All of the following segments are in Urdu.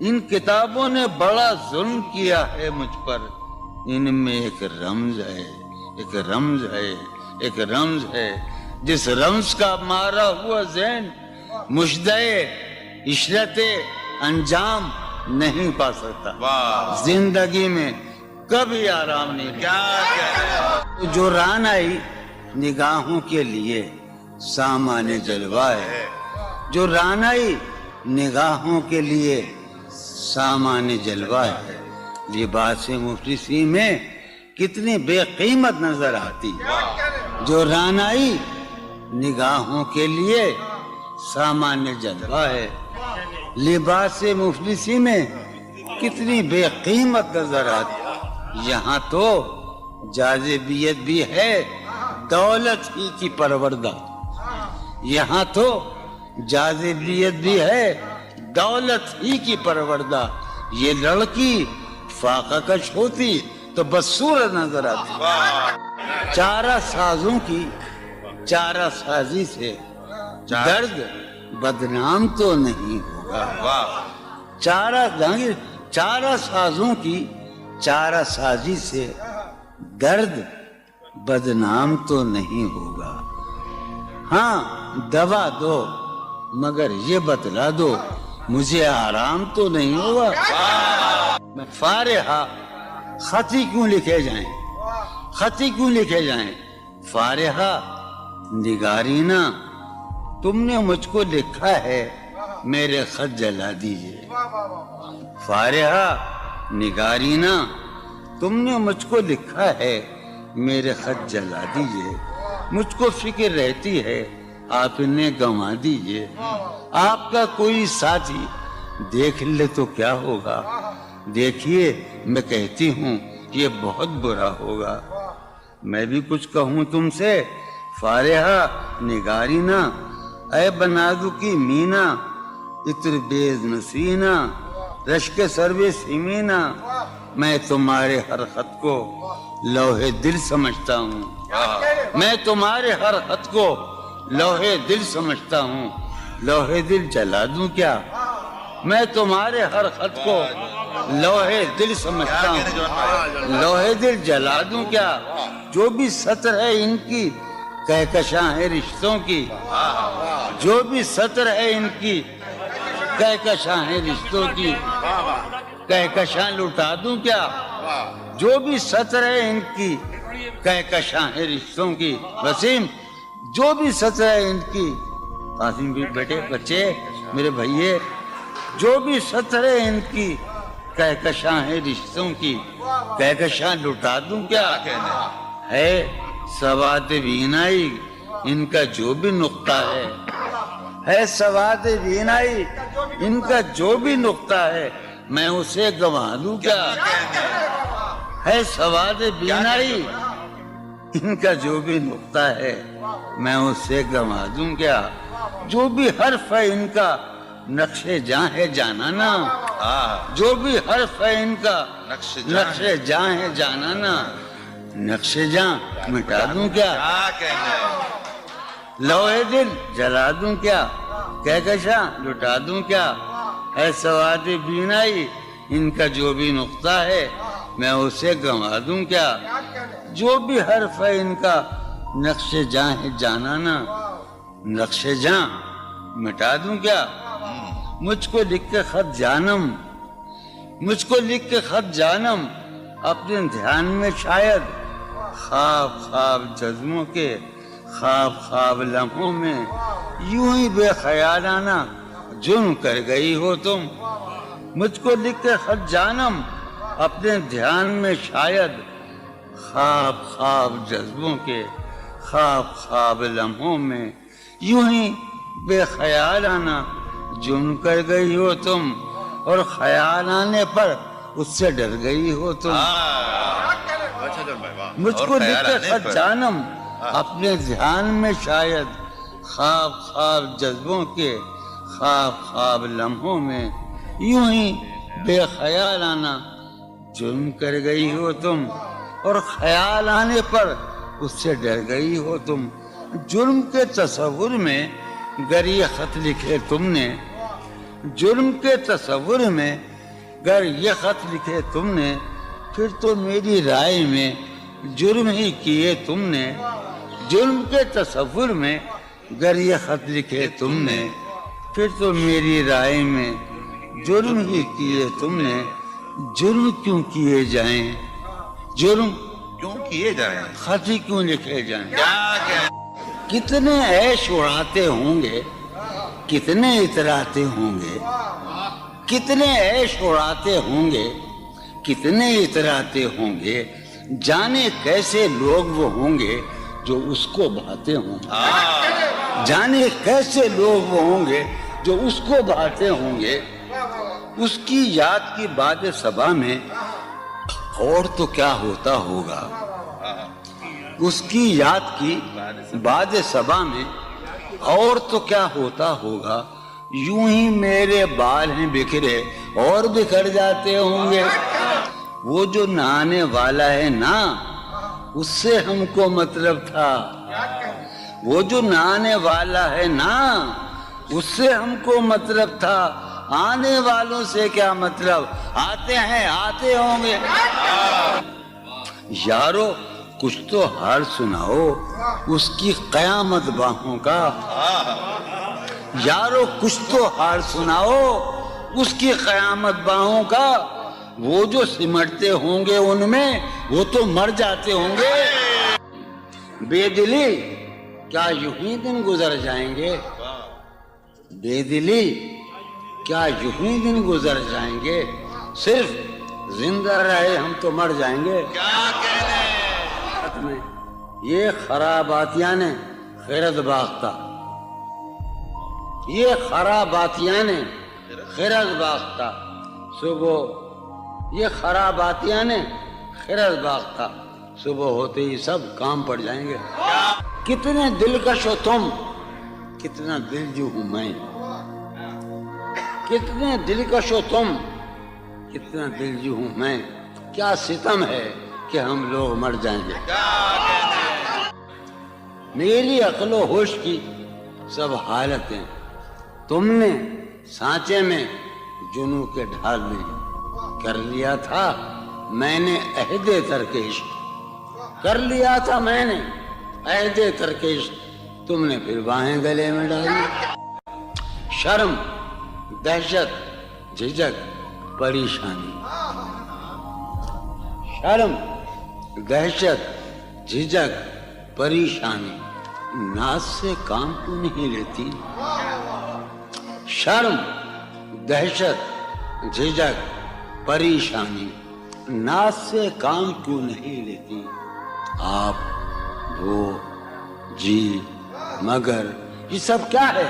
ان کتابوں نے بڑا ظلم کیا ہے مجھ پر، ان میں ایک رمز ہے، ایک رمز ہے، ایک رمز ہے، جس رمز کا مارا ہوا ذہن مشدے عشرت انجام نہیں پا سکتا، زندگی میں کبھی آرام نہیں کیا۔ جو ران آئی نگاہوں کے لیے سامان جلوہ ہے، جو ران آئی نگاہوں کے لیے سامان جلوہ ہے، لباس مفلسی میں کتنی بے قیمت نظر آتی، جو رانائی نگاہوں کے لیے سامان جلوہ ہے، لباس مفلسی میں کتنی بے قیمت نظر آتی۔ یہاں تو جاذبیت بھی ہے دولت ہی کی پروردہ، یہاں تو جاذبیت بھی ہے دولت ہی کی پروردہ، یہ لڑکی فاقہ کش ہوتی تو بدصورت نظر آتی۔ چارہ سازوں کی چارہ سازی سے درد بدنام تو نہیں ہوگا، چارہ سازوں کی چارہ سازی سے درد بدنام تو نہیں ہوگا۔ ہاں دوا دو مگر یہ بتلا دو مجھے آرام تو نہیں ہوگا۔ فارحہ خطی کیوں لکھے جائیں، خطی کیوں لکھے جائیں؟ فارحہ نگارینا تم نے مجھ کو لکھا ہے میرے خط جلا دیجئے، فارحہ نگارینا تم نے مجھ کو لکھا ہے میرے خط جلا دیجئے، مجھ کو فکر رہتی ہے آپ نے گنوا دیجئے، آپ کا کوئی ساتھی دیکھ لے تو کیا ہوگا، دیکھیے میں کہتی ہوں یہ بہت برا ہوگا۔ میں بھی کچھ کہوں تم سے فارحہ نگارینا، اے بنادو کی مینا عطر بیز نسینا رشک سرو سیمینا، میں تمہارے ہر خط کو لوح دل سمجھتا ہوں، میں تمہارے ہر خط کو لوح دل سمجھتا ہوں، لوح دل جلا دوں کیا؟ میں تمہارے ہر خط کو لوح دل سمجھتا ہوں، لوح دل جلا دوں کیا؟ جو بھی سطر ہے ان کی کہکشاں ہے رشتوں کی، جو بھی سطر ہے ان کی کہکشاں ہے رشتوں کی، کہکشاں لٹا دوں کیا؟ جو بھی سطر ہے ان کی کہکشاں ہے رشتوں کی۔ وسیم جو بھی سطر ہے ان کی، قاسم بھی بیٹے بچے میرے بھائیے، جو بھی سطر ہے ان کی کہکشاں ہے رشتوں کی، کہکشاں لٹا دوں کیا؟ ہے سواد بینائی ان کا جو بھی نقطہ ہے سواد بینائی ان کا جو بھی نقطہ ہے میں اسے گنوا دوں کیا؟ ہے سواد بینائی ان کا جو بھی نقطہ ہے میں اسے گنوا دوں کیا؟ جو بھی حرف ہے ان کا نقش جاں ہے جانانا، جو بھی حرف ہے ان کا نقش جاں ہے جانانا، نقش جاں مٹا دوں کیا؟ لوح دل جلا دوں کیا؟ کہکشاں لٹا دوں کیا؟ ہے سواد بینائی ان کا جو بھی نقطہ ہے میں اسے گنوا دوں کیا؟ جو بھی حرف ہے ان کا نقش جاں ہے جانانا، نقش جاں مٹا دوں کیا؟ مجھ کو لکھ کے خط جانم، مجھ کو لکھ کے خط جانم اپنے دھیان میں شاید خواب خواب جذبوں کے خواب خواب لمحوں میں یوں ہی بے خیالانہ جرم کر گئی ہو تم، مجھ کو لکھ کے خط جانم اپنے دھیان میں شاید خواب خواب جذبوں کے خواب خواب لمحوں میں یوں ہی بے خیالانہ جرم کر گئی ہو تم، اور خیال آنے پر اس سے ڈر گئی ہو تم، مجھ کو لکھ کے خط جانم اپنے ذہن میں شاید خواب خواب جذبوں کے خواب خواب لمحوں میں یوں ہی بے خیالانہ جرم کر گئی ہو تم، اور خیال آنے پر اس سے ڈر گئی ہو تم۔ جرم کے تصور میں گر یہ خط لکھے تم نے، جرم کے تصور میں گر یہ خط لکھے تم نے پھر تو میری رائے میں جرم ہی کیے تم نے، جرم کے تصور میں گر یہ خط لکھے تم نے پھر تو میری رائے میں جرم ہی کیے تم نے، جرم کیوں کیے جائیں، جرم کیوں کیے جائیں، خط ہی کیوں لکھے جائیں؟ کیا کتنے عیش اڑاتے ہوں گے، کتنے اتراتے ہوں گے، کتنے عیش اڑاتے ہوں گے، کتنے اتراتے ہوں گے، جانے کیسے لوگ وہ ہوں گے جو اس کو بھاتے ہوں گے، جانے کیسے لوگ وہ ہوں گے جو اس کو بھاتے ہوں گے، اس کی یاد کی باد صبا میں اور تو کیا ہوتا ہوگا، اس کی یاد کی باد صبا میں اور تو کیا ہوتا ہوگا، یوں ہی میرے بال ہیں بکھرے اور بکھر جاتے ہوں گے، وہ جو نہانے والا ہے نا اس سے ہم کو مطلب تھا، وہ جو نہانے والا ہے نا اس سے ہم کو مطلب تھا، آنے والوں سے کیا مطلب، آتے ہیں آتے ہوں گے، یارو کچھ تو حال سناؤ اس کی قیامت باہوں کا، یارو کچھ تو حال سناؤ اس کی قیامت باہوں کا، وہ جو سمٹتے ہوں گے ان میں وہ تو مر جاتے ہوں گے، بے دلی کیا یوں ہی دن گزر جائیں گے، بے دلی کیا یوں ہی دن گزر جائیں گے، صرف زندہ رہے ہم تو مر جائیں گے، یہ خراباتیاں نے خیرت باختہ، یہ خراباتیاں نے خیرت باختہ، صبح یہ خراباتیاں نے خیرت باختہ، صبح ہوتے ہی سب کام پڑ جائیں گے، کتنے دلکش ہو تم، کتنا دلجو ہوں میں، کتنے دلکش ہو تم، کتنا دلجو ہوں میں، کیا ستم ہے کہ ہم لوگ مر جائیں گے، میری عقل و ہوش کی سب حالتیں تم نے سانچے میں جنوں کے ڈھال میں کر لیا تھا، میں نے عہد ترک عشق کر لیا تھا، میں نے عہد ترک عشق، تم نے پھر باہیں گلے میں ڈالی، شرم دہشت جھجک پریشانی، شرم دہشت جھجک پریشانی، ناز سے کام کیوں نہیں لیتی، شرم دہشت جھجک پریشانی، ناز سے کام کیوں نہیں لیتی، آپ وہ جی مگر یہ سب کیا ہے،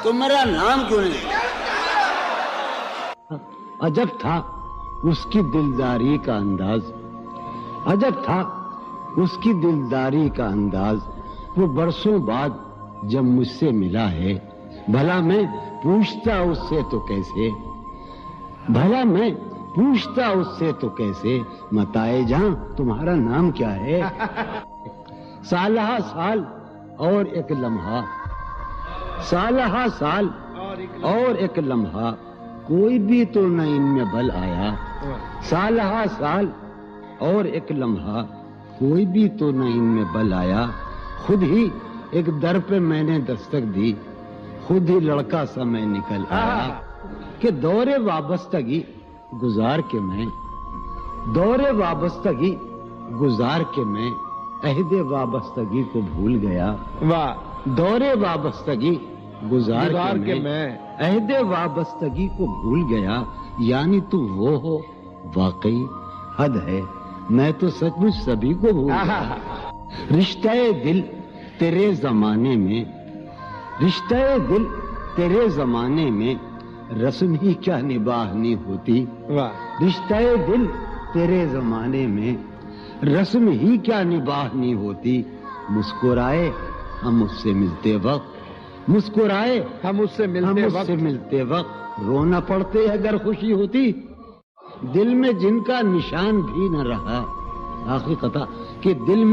تو میرا نام کیوں نہیں، عجب تھا اس کی دلداری کا انداز، عجب تھا اس کی دلداری کا انداز، وہ برسوں بعد جب مجھ سے ملا ہے، بھلا میں پوچھتا اس سے تو کیسے، بھلا میں پوچھتا اس سے تو کیسے، متائے جہاں تمہارا نام کیا ہے، سالہ سال اور ایک لمحہ، سالہ سال اور ایک لمحہ، کوئی بھی تو نہ ان میں بل آیا، سالہ سال اور ایک لمحہ، کوئی بھی تو نہ ان میں بل آیا، خود ہی ایک در پہ میں نے دستک دی، خود ہی لڑکا سا میں نکل آیا، کہ دور وابستگی گزار کے میں، دور وابستگی گزار کے میں عہد وابستگی کو بھول گیا، دور وابستگی گزار کے میں عہد وابستگی کو بھول گیا، یعنی تو وہ ہو واقعی حد ہے، میں تو سچ مچ سبھی کو بھول گیا، رشتہ دل تیرے زمانے میں، رشتہ دل تیرے زمانے میں رسم ہی کیا نباہنی ہوتی، رشتہ دل تیرے زمانے میں رسم ہی کیا نباہنی ہوتی، مسکرائے ہم اس سے ملتے وقت، مسکرائے ہم اس سے ملتے وقت رونا پڑتے اگر خوشی ہوتی، دل میں جن کا نشان بھی نہ رہا، آخری قطع کہ دل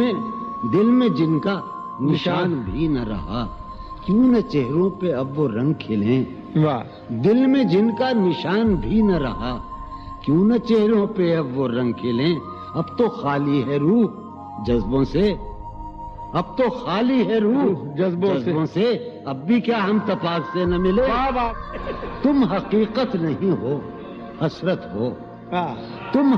میں جن کا نشان بھی نہ رہا، کیوں نہ چہروں پہ اب وہ رنگ کھلیں، دل میں جن کا نشان بھی نہ رہا، کیوں نہ چہروں پہ اب وہ رنگ کھلیں. اب تو خالی ہے روح جذبوں سے, اب تو خالی ہے روح جذبوں سے. اب بھی کیا ہم تپاک سے نہ ملے. تم حقیقت نہیں ہو, حسرت ہو. تم